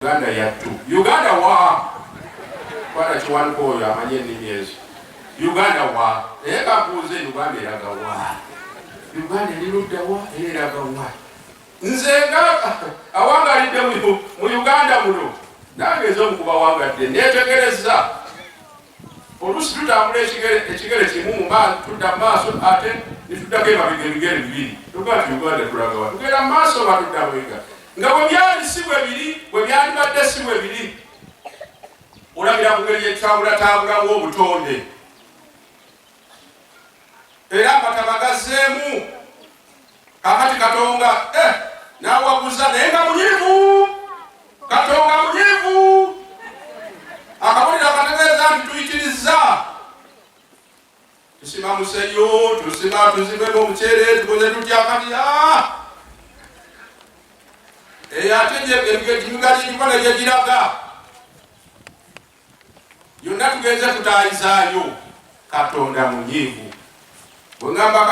Uganda yattu. Uganda wa. Kwala chiwanko oyo amanye ennimi ezo. Uganda wa. Naye kabuuze Uganda eraga wa. Uganda erudda wa eraga wa. Nze nga awangalidde mu Uganda muno. Nange ez'omukuba wangadde neetegereza. Oluusi tutambula ekigere kimu mu maaso tudda mu maaso ate nituddako emabega ebigere bibiri. Tugaa ti Uganda tulaga wa. Tugenda mu maaso batudda mabega. Nga bwe byali si bwe biri, bwe byandibadde si bwe biri. Olabira ku ngeri y'ekitambula obutonde. Era amataba gazzeemu. Kakati Katonda n'awaguza naye nga munyiivu. Katonda munyiivu. Akabonero akategeeza nti tuyitirizza. Tusima musenyu, tuzimemu omuceere, tukoze tutya kati ate emigati gikona gye giraga yonna tugenze tutayizaayo. Katonda munyiivu. Bwe ngamba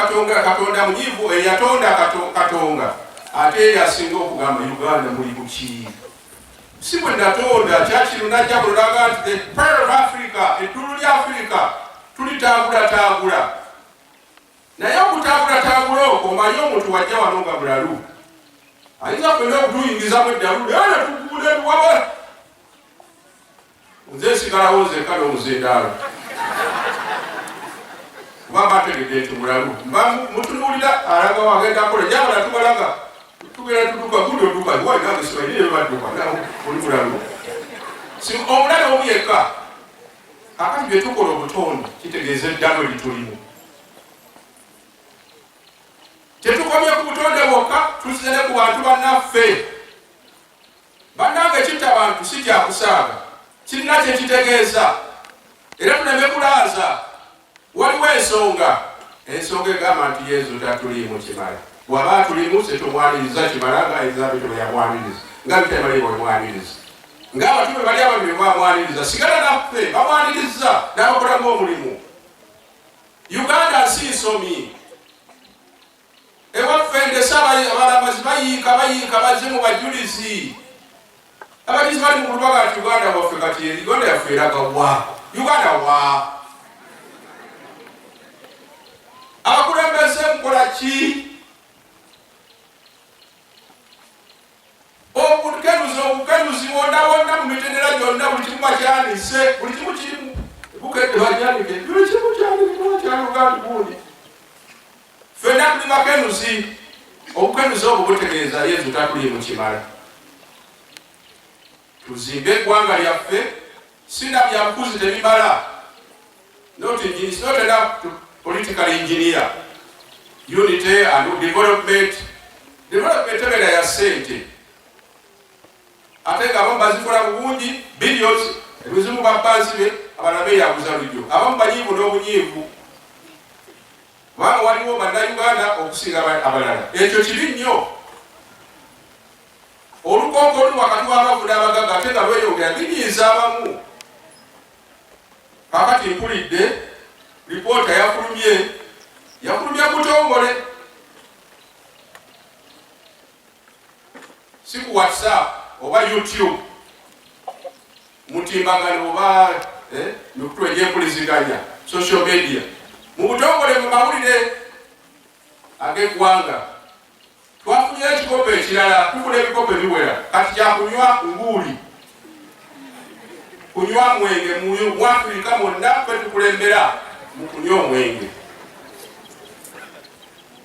Katonda munyiivu eyatonda Katonda ate yasinga okugamba Uganda muli kuki. Si bwe natonda kyakino najja kululaga nti the pearl of Africa, eddulu lya Africa tulitambula. Naye okutambula okwo omanyi omuntu wajja wano nga bulalu. Ayinza kwenda okutuyingizamu eddalu era tuguule tuwaba. Nze sigalawo nzekka n'omuzindaalo. Kuba mbategedde nti mulalu. Mba mutunuulira alaga wagenda akola jabala tubalaga. Tugenda tuduka gundi oduka. Wali nange simanyi ne badduka. Nawo oli mulalu. Omulala omu yekka. Kakati bye tukola obutonde kitegeeza eddalo litulimu. Tetukomye ku butonde bwokka tuzire ku bantu bannaffe. Bannange kitta bantu si kyakusaaga. Kirina kye kitegeeza. Era tuleme kulaaza. Waliwo ensonga. Ensonga egamba nti Yesu tatuliimu kimala. Bw'aba tulimu se tumwaniriza kimala nga Elizabeti bwe yamwaniriza. Nga Bitayimale bwe yamwaniriza. Ng'abatume bali ababiri bamwaniriza. Sigala naffe bamwaniriza n'abakolamu omulimu. Uganda nsi nsomi. Ewaffe ndesa abalamuzi bayiika bazze mu bajulizi. Abajulizi bali mu kulubaga nti Uganda waffe kati Uganda yaffe eraga wa. Uganda wa. Abakulembeze mukola ki? Obukenuzi wonna mu mitendera gyonna buli kimu bakyanise. Buli kimu kirimu. Bukedde banyanike. Buli kimu kyanike gundi. Ffenna tuli bakenuzi. Obukenuzi obwo butegeeza Yesu tatuliimu kimala. Tuzimbe eggwanga lyaffe. Sina byabukuzi tebimala. Not enough political engineer. Unity and development. Development ebeera ya ssente. Ate ng'abamu bazikola bulungi billions ebizibu bappansibe abalala beeyaguza lujjo. Abamu banyiivu n'obunyiivu. Kubanga waliwo bannayuganda okusinga abalala. Ekyo kibi nnyo. Olukonko olu wakati w'abavu n'abagagga ate nga lweyongera binyiiza abamu. Kakati mpulidde lipoota yafulumye butongole. Si ku WhatsApp oba YouTube. Mutimbagano oba mikutu egy'empuliziganya social media. Mu butongole mu mawulire ag'eggwanga twafunye ekikopo ekirala tufuna ebikopo ebiwera kati kyakunywa nguuli. Kunywa mwenge mu Afrika mwonna ffe tukulembera mu kunywa omwenge.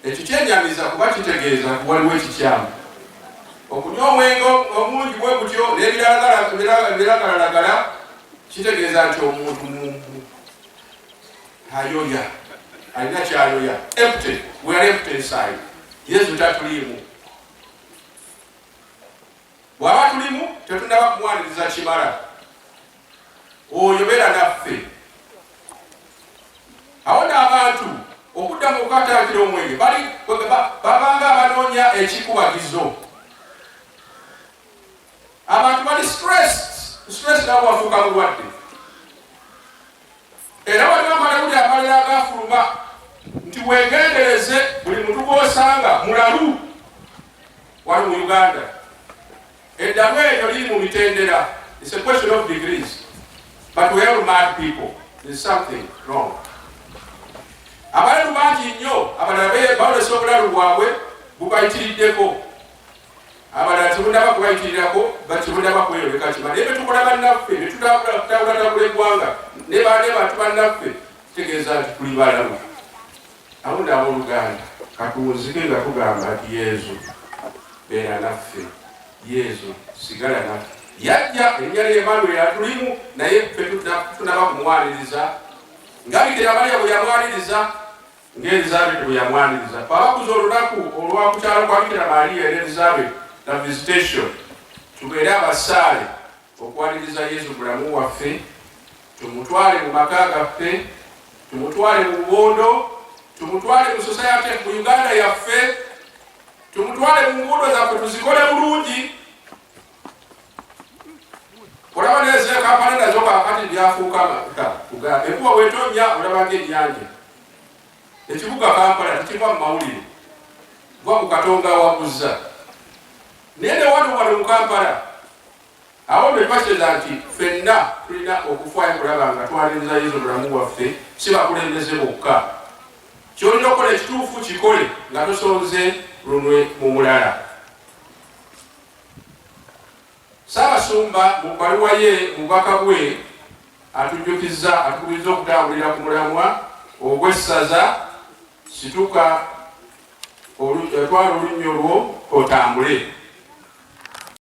Ekyo kyenjamiza kuba kitegeeza waliwo ekikyamu. Okunywa omwenge omungi bwe gutyo n'ebiragalalagala kitegeeza nti omuntu ayoya. Alina kyayoya. Empty. We are empty inside. Yesu tatuliimu. Bw'aba tulimu tetunaba kumwaniriza kimala. Oyo beera naffe. Awo n'abantu okuddamu okukataakira omwenge babanga abanoonya ekikubagizo. Abantu bali stress nabo bafuuka mulwadde. Era waliwo amalawuli amalala agafuluma nti weegendereze buli muntu gw'osanga mulalu wali mu Uganda. eddalu eyo liri mu mitendera. It's a question of degrees. But we have mad people. There's something wrong. Abalalu bangi nnyo, abalala balesa obulalu bwabwe bubayitiriddeko. Abalala tebundaba kubayitirirako, tebundaba kweyoleka kimala. Naye betukola bannaffe, ne tutambula eggwanga, ne bantu bannaffe, kitegeeza nti tuli balamu. Awundi abooluganda, katunzike nga tugamba nti Yesu beera naffe, Yesu sigala naffe. Yajja erinnya lye Emmanuel atulimu, naye ffe tunaba kumwaniriza. Nga Bikira Mariya bwe yamwaniriza, ng'Elizabeti bwe yamwaniriza. Abakuza olunaku olwakukyala kwa Bikira Mariya ne Elizabeti na visitation, tubeere abasaale okwaniriza Yesu bulamu waffe, tumutwale mu maka gaffe, tumutwale mu bubondo, tumutwale mu society mu Uganda yaffe, tumutwale mu nguudo zaffe tuzikole bulungi. Olaba neze Kampala nazo kakati byafuuka enkuba bw'etonnya olaba ng'ennyanja. Ekibuga Kampala tekiva mu mawulire, gwa ku Katonda waguzza. Naye ne wano mu Kampala awo be twakitegeeza nti ffenna tulina okufaayo kulaba nga twaniriza Yesu bulamu waffe, si bakulembeze bokka. Kyolina okukola ekituufu kikole nga tosonze lunwe mu mulala. Ssaabasumba mu bbaluwa ye mu bubaka bwe atukubiriza okutambulira ku mulamwa ogw'essaza, situka twala olunnyo lwo otambule.